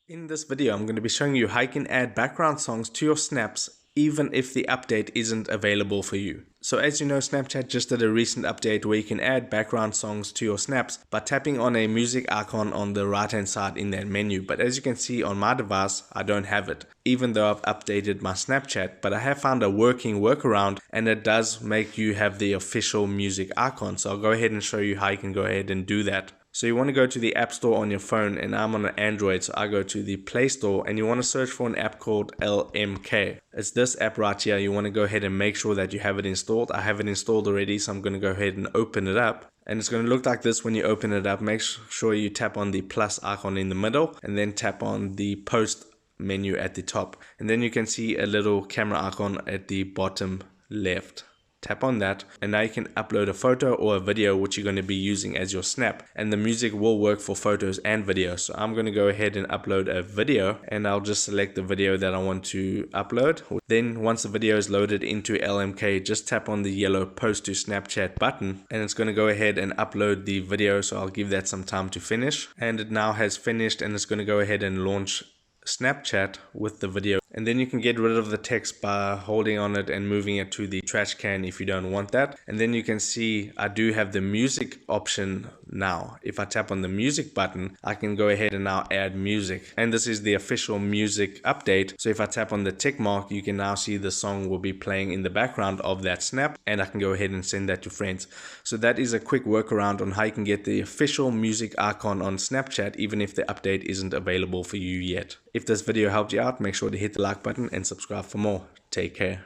In this video, I'm going to be showing you how you can add background songs to your snaps even if the update isn't available for you. So as you know, Snapchat just did a recent update where you can add background songs to your snaps by tapping on a music icon on the right hand side in that menu. But as you can see on my device, I don't have it, even though I've updated my Snapchat. But I have found a working workaround, and it does make you have the official music icon. So I'll go ahead and show you how you can go ahead and do that. So you want to go to the App Store on your phone, and I'm on an Android, so I go to the Play Store, and you want to search for an app called LMK. It's this app right here. You want to go ahead and make sure that you have it installed. I have it installed already, so I'm going to go ahead and open it up. And it's going to look like this when you open it up. Make sure you tap on the plus icon in the middle, and then tap on the post menu at the top. And then you can see a little camera icon at the bottom left. Tap on that, and now you can upload a photo or a video which you're going to be using as your snap, and the music will work for photos and videos. So I'm going to go ahead and upload a video, and I'll just select the video that I want to upload. Then once the video is loaded into LMK, just tap on the yellow post to Snapchat button, and it's going to go ahead and upload the video. So I'll give that some time to finish, and it now has finished, and it's going to go ahead and launch Snapchat with the video. And then you can get rid of the text by holding on it and moving it to the trash can if you don't want that. And then you can see I do have the music option now. If I tap on the music button, I can go ahead and now add music. And this is the official music update. So if I tap on the tick mark, you can now see the song will be playing in the background of that snap, and I can go ahead and send that to friends. So that is a quick workaround on how you can get the official music icon on Snapchat even if the update isn't available for you yet. If this video helped you out, make sure to hit the like button and subscribe for more. Take care.